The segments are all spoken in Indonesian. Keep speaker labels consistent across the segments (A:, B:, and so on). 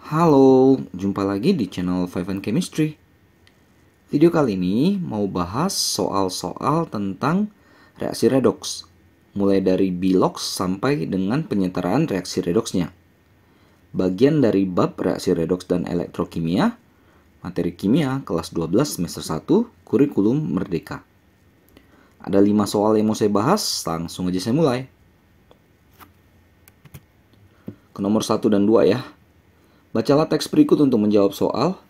A: Halo, jumpa lagi di channel Five and Chemistry. Video kali ini mau bahas soal-soal tentang reaksi redoks, mulai dari biloks sampai dengan penyetaraan reaksi redoksnya. Bagian dari bab reaksi redoks dan elektrokimia, materi kimia kelas 12 semester 1, kurikulum merdeka. Ada 5 soal yang mau saya bahas, langsung aja saya mulai. Ke nomor 1 dan 2 ya. Bacalah teks berikut untuk menjawab soal.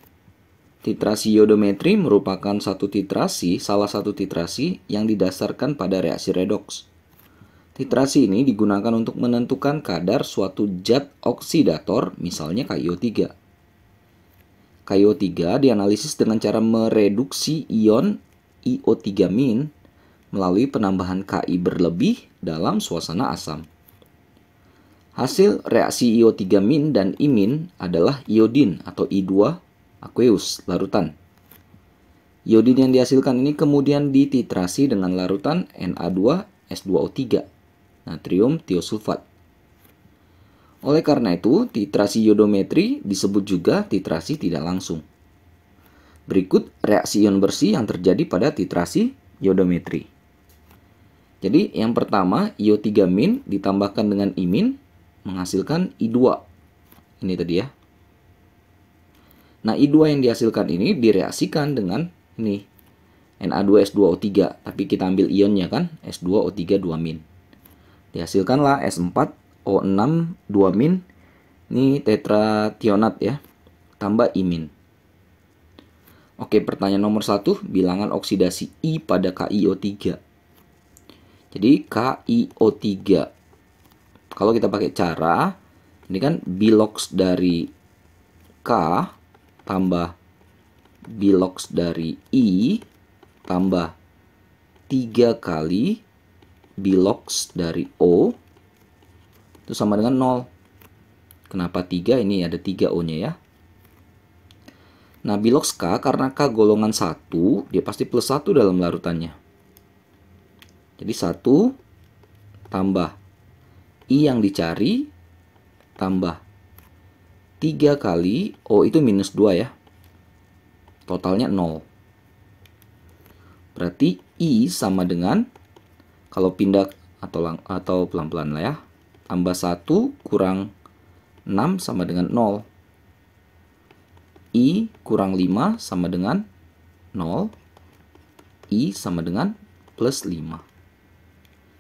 A: Titrasi iodometri merupakan salah satu titrasi yang didasarkan pada reaksi redoks. Titrasi ini digunakan untuk menentukan kadar suatu zat oksidator, misalnya KiO3. KiO3 dianalisis dengan cara mereduksi ion IO3- melalui penambahan Ki berlebih dalam suasana asam. Hasil reaksi IO3- dan imin adalah iodin atau I2 aqueous larutan. Iodin yang dihasilkan ini kemudian dititrasi dengan larutan Na2S2O3, natrium tiosulfat. Oleh karena itu, titrasi iodometri disebut juga titrasi tidak langsung. Berikut reaksi ion bersih yang terjadi pada titrasi iodometri. Jadi yang pertama, IO3- ditambahkan dengan imin menghasilkan I2. Ini tadi ya. Nah, I2 yang dihasilkan ini direaksikan dengan ini Na2S2O3, tapi kita ambil ionnya kan, S2O3 2-. Dihasilkanlah S4O6 2-. Ini tetrationat ya, tambah imin. Oke, pertanyaan nomor 1, bilangan oksidasi I pada KiO3. Jadi KiO3, kalau kita pakai cara, ini kan biloks dari K tambah biloks dari I tambah 3 kali biloks dari O itu sama dengan 0. Kenapa 3? Ini ada 3 O-nya ya. Nah, biloks K karena K golongan 1, dia pasti plus 1 dalam larutannya. Jadi 1 tambah I yang dicari tambah 3 kali O itu minus 2 ya. Totalnya 0. Berarti I sama dengan, kalau pindah atau pelan-pelan lah ya, tambah 1 kurang 6 sama dengan 0. I kurang 5 sama dengan 0. I sama dengan plus 5.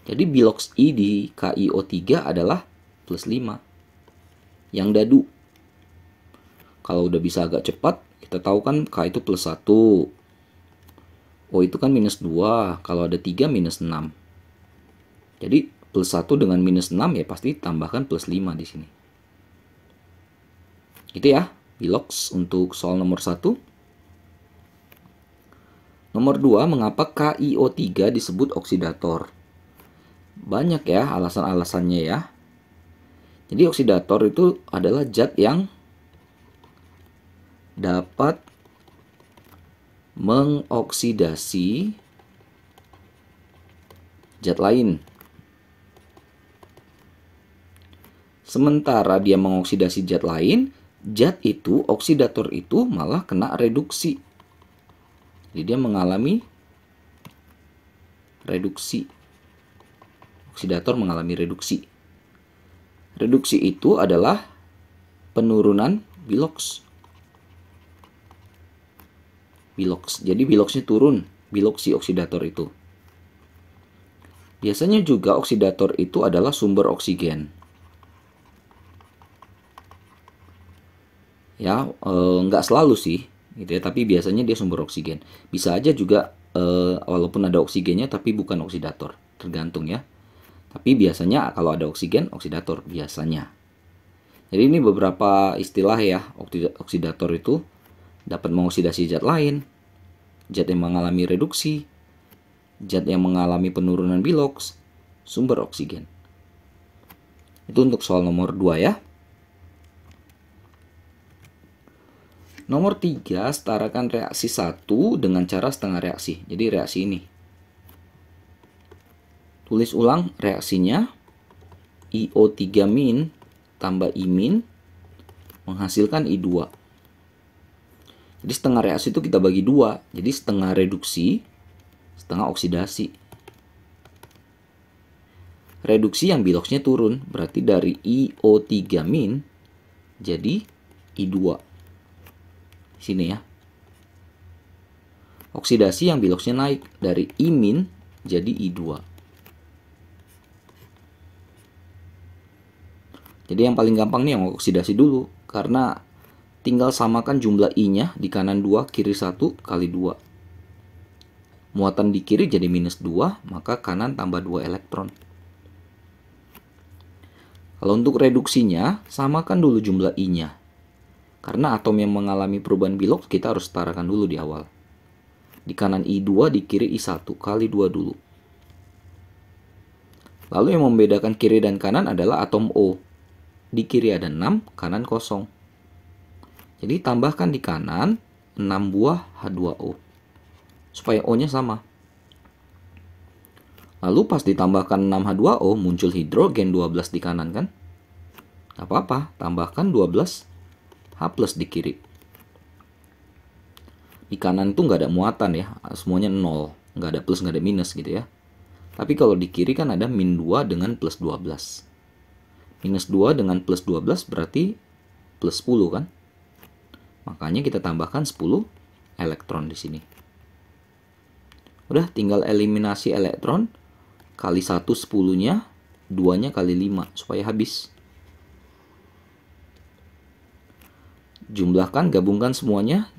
A: Jadi biloks I di KiO3 adalah plus 5. Yang dadu. Kalau udah bisa agak cepat, kita tahu kan K itu plus 1. O itu kan minus 2. Kalau ada 3 minus 6. Jadi plus 1 dengan minus 6 ya pasti tambahkan plus 5 di sini. Itu ya, biloks untuk soal nomor 1. Nomor 2, mengapa KiO3 disebut oksidator? Banyak ya alasan-alasannya ya. Jadi oksidator itu adalah zat yang dapat mengoksidasi zat lain. Sementara dia mengoksidasi zat lain, zat itu, oksidator itu malah kena reduksi. Jadi dia mengalami reduksi. Oksidator mengalami reduksi. Reduksi itu adalah penurunan biloks. Jadi biloksnya turun, biloks si oksidator itu. Biasanya juga oksidator itu adalah sumber oksigen. Ya, nggak selalu sih, gitu ya, tapi biasanya dia sumber oksigen. Bisa aja juga walaupun ada oksigennya tapi bukan oksidator, tergantung ya. Tapi biasanya kalau ada oksigen, oksidator biasanya. Jadi ini beberapa istilah ya, oksidator itu dapat mengoksidasi zat lain, zat yang mengalami reduksi, zat yang mengalami penurunan biloks, sumber oksigen. Itu untuk soal nomor 2 ya. Nomor 3, setarakan reaksi 1 dengan cara setengah reaksi. Jadi reaksi ini. Tulis ulang reaksinya. IO3- tambah imin menghasilkan I2. Jadi setengah reaksi itu kita bagi dua. Jadi setengah reduksi, setengah oksidasi. Reduksi yang biloxnya turun, berarti dari IO3- jadi I2. Sini ya. Oksidasi yang biloxnya naik dari I- jadi I2. Jadi yang paling gampang nih yang oksidasi dulu, karena tinggal samakan jumlah I-nya di kanan 2, kiri 1 kali 2. Muatan di kiri jadi minus 2, maka kanan tambah 2 elektron. Kalau untuk reduksinya, samakan dulu jumlah I-nya. Karena atom yang mengalami perubahan bilox kita harus setarakan dulu di awal. Di kanan I2, di kiri I1 kali 2 dulu. Lalu yang membedakan kiri dan kanan adalah atom O. Di kiri ada 6, kanan kosong. Jadi tambahkan di kanan 6 buah H2O. Supaya O-nya sama. Lalu pas ditambahkan 6 H2O muncul hidrogen 12 di kanan kan? Gak apa-apa, tambahkan 12 H plus di kiri. Di kanan tuh nggak ada muatan ya, semuanya 0. Nggak ada plus, nggak ada minus gitu ya. Tapi kalau di kiri kan ada min 2 dengan plus 12. Minus 2 dengan plus 12 berarti plus 10 kan? Makanya kita tambahkan 10 elektron di sini. Udah tinggal eliminasi elektron. Kali 1 10-nya, 2-nya kali 5 supaya habis. Jumlahkan, gabungkan semuanya.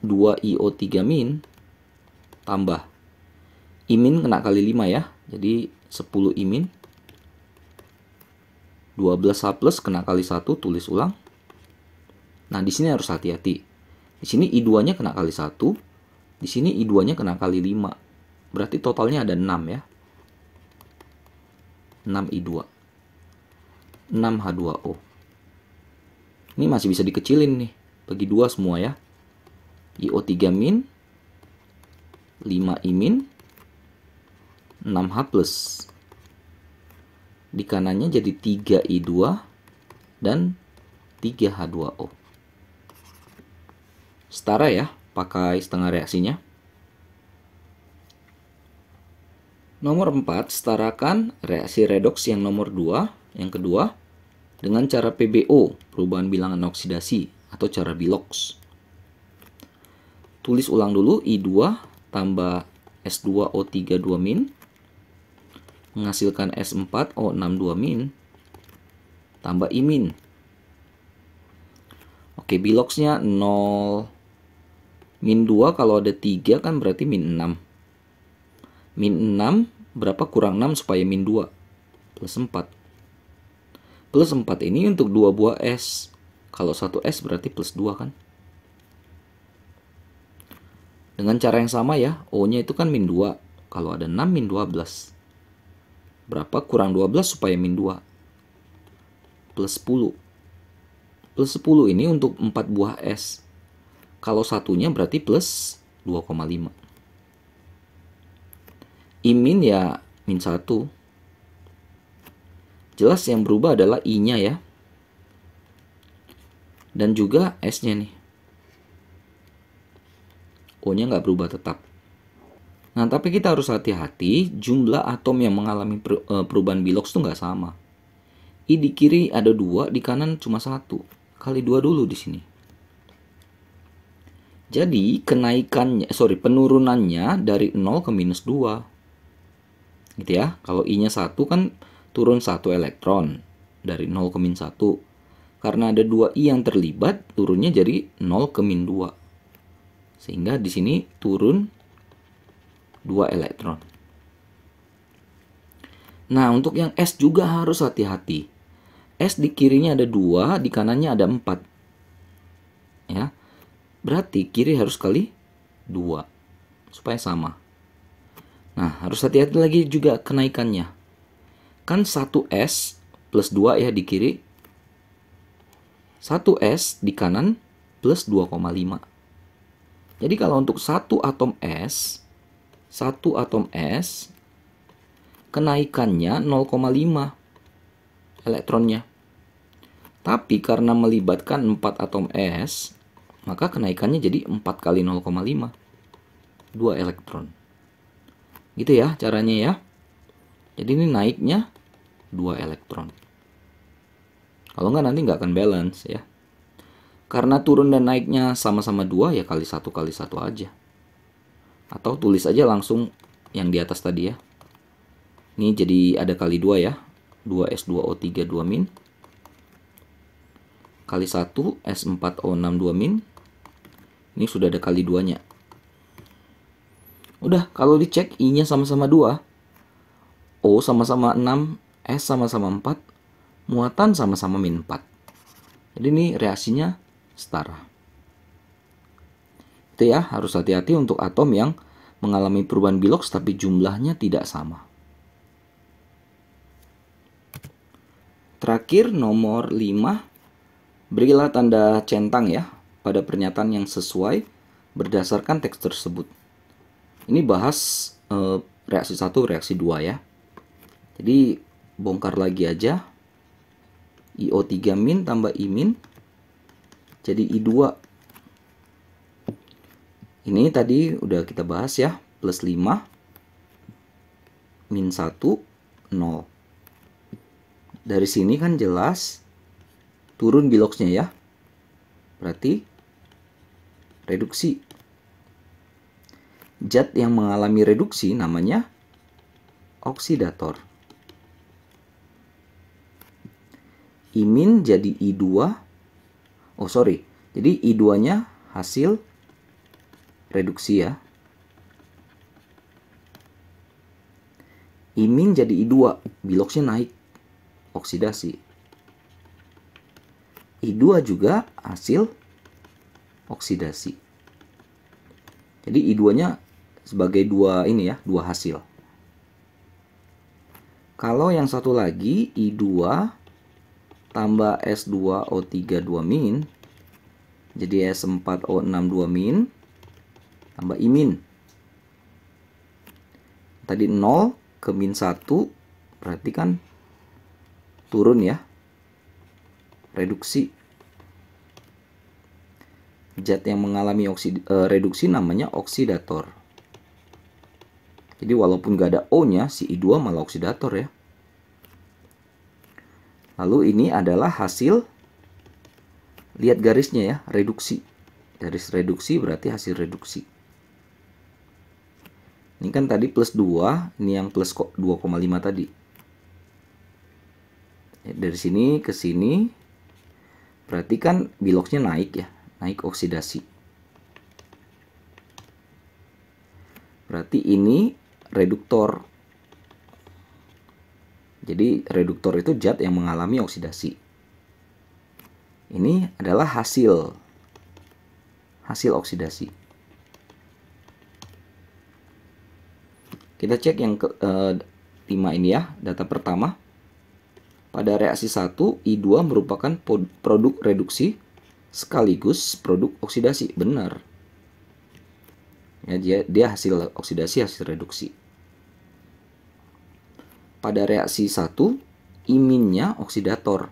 A: 2IO3- tambah I- kena kali 5 ya. Jadi 10 I-. 12 H plus kena kali 1, tulis ulang. Nah, di sini harus hati-hati. Di sini I2-nya kena kali 1, di sini I2-nya kena kali 5. Berarti totalnya ada 6 ya. 6 I2. 6 H2O. Ini masih bisa dikecilin nih. Bagi 2 semua ya. IO3-, 5 I-, 6 H plus. Di kanannya jadi 3 I2 dan 3 H2O. Setara ya, pakai setengah reaksinya. Nomor 4, setarakan reaksi redoks yang nomor 2, yang kedua, dengan cara PBO, perubahan bilangan oksidasi, atau cara bilox. Tulis ulang dulu, I2 tambah S2O3 2- menghasilkan S4O6 2- tambah I-. Oke, biloxnya 0. Min 2 kalau ada 3 kan berarti min 6. Min 6 berapa kurang 6 supaya min 2? Plus 4. Plus 4 ini untuk 2 buah S. Kalau 1 S berarti plus 2 kan? Dengan cara yang sama ya, O-nya itu kan min 2. Kalau ada 6 min 12. Berapa kurang 12 supaya min 2? Plus 10. Plus 10 ini untuk 4 buah S. Kalau satunya berarti plus 2,5. I- ya min 1. Jelas yang berubah adalah I-nya ya. Dan juga S-nya nih. O-nya nggak berubah tetap. Nah, tapi kita harus hati-hati, jumlah atom yang mengalami perubahan bilox itu nggak sama. I di kiri ada 2, di kanan cuma 1. Kali 2 dulu di sini. Jadi penurunannya dari 0 ke minus 2. Gitu ya. Kalau I-nya 1 kan turun 1 elektron dari 0 ke min 1. Karena ada 2 I yang terlibat, turunnya jadi 0 ke min 2. Sehingga di sini turun 2 elektron. Nah, untuk yang S juga harus hati-hati. S di kirinya ada 2, di kanannya ada 4. Ya. Berarti kiri harus kali 2 supaya sama. Nah, harus hati-hati lagi juga kenaikannya. Kan 1S plus 2 ya di kiri. 1S di kanan plus 2,5. Jadi kalau untuk 1 atom S kenaikannya 0,5 elektronnya. Tapi karena melibatkan 4 atom S, maka kenaikannya jadi 4 kali 0,5. 2 elektron. Gitu ya caranya ya. Jadi ini naiknya 2 elektron. Kalau nggak nanti nggak akan balance ya. Karena turun dan naiknya sama-sama 2 ya kali 1 aja. Atau tulis aja langsung yang di atas tadi ya. Ini jadi ada kali 2 ya. 2S2O3 2 min. Kali 1 S4O6 2 min. Ini sudah ada kali 2-nya. Udah, kalau dicek I-nya sama-sama 2. O sama-sama 6, S sama-sama 4. Muatan sama-sama min 4. Jadi ini reaksinya setara. Itu ya, harus hati-hati untuk atom yang mengalami perubahan biloks tapi jumlahnya tidak sama. Terakhir nomor 5. Berilah tanda centang ya pada pernyataan yang sesuai berdasarkan teks tersebut. Ini bahas reaksi 1, reaksi 2 ya. Jadi bongkar lagi aja. IO3 min tambah I min jadi I2. Ini tadi udah kita bahas ya, plus 5 min 1 0. Dari sini kan jelas turun biloksnya ya. Berarti reduksi. Zat yang mengalami reduksi namanya oksidator. I min jadi I2. Oh sorry, jadi I2-nya hasil reduksi ya. I min jadi I2, biloksnya naik, oksidasi. I2 juga hasil oksidasi. Jadi I2-nya sebagai dua ini ya, dua hasil. Kalau yang satu lagi I2 tambah S2O3 2 min jadi S4O6 2 min tambah I min. Tadi 0 ke min 1 berarti kan turun ya. Reduksi. Zat yang mengalami reduksi namanya oksidator. Jadi walaupun gak ada O-nya, si I2 malah oksidator ya. Lalu ini adalah hasil, lihat garisnya ya, reduksi. Garis reduksi berarti hasil reduksi. Ini kan tadi plus 2, ini yang plus 2,5 tadi. Dari sini ke sini, berarti kan biloksnya naik ya, naik oksidasi. Berarti ini reduktor. Jadi reduktor itu zat yang mengalami oksidasi. Ini adalah hasil oksidasi. Kita cek yang ke-5 ini ya, data pertama. Pada reaksi 1, I2 merupakan produk reduksi sekaligus produk oksidasi. Benar. Ya, dia hasil oksidasi, hasil reduksi. Pada reaksi 1, I-nya oksidator.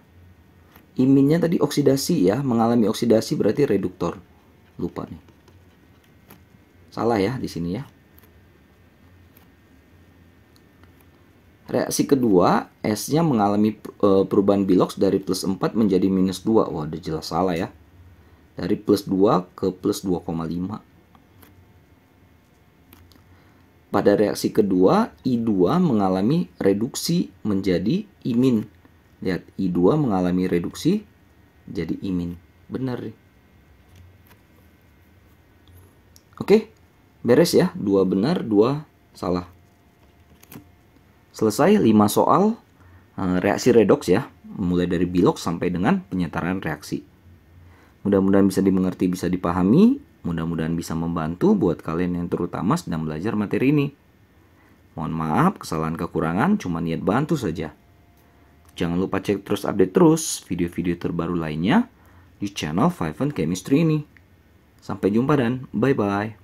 A: I-nya tadi oksidasi ya, mengalami oksidasi berarti reduktor. Lupa nih. Salah ya di sini ya. Reaksi kedua, S-nya mengalami perubahan biloks dari plus 4 menjadi minus 2. Wah, udah jelas salah ya. Dari plus 2 ke plus 2,5. Pada reaksi kedua, I2 mengalami reduksi menjadi I min. Lihat, I2 mengalami reduksi jadi I min. Benar nih. Oke, beres ya. 2 benar, 2 salah. Selesai 5 soal reaksi redoks ya. Mulai dari biloks sampai dengan penyetaraan reaksi. Mudah-mudahan bisa dimengerti, bisa dipahami. Mudah-mudahan bisa membantu buat kalian yang terutama sedang belajar materi ini. Mohon maaf, kesalahan kekurangan, cuma niat bantu saja. Jangan lupa cek terus, update terus video-video terbaru lainnya di channel Five Chemistry ini. Sampai jumpa dan bye-bye.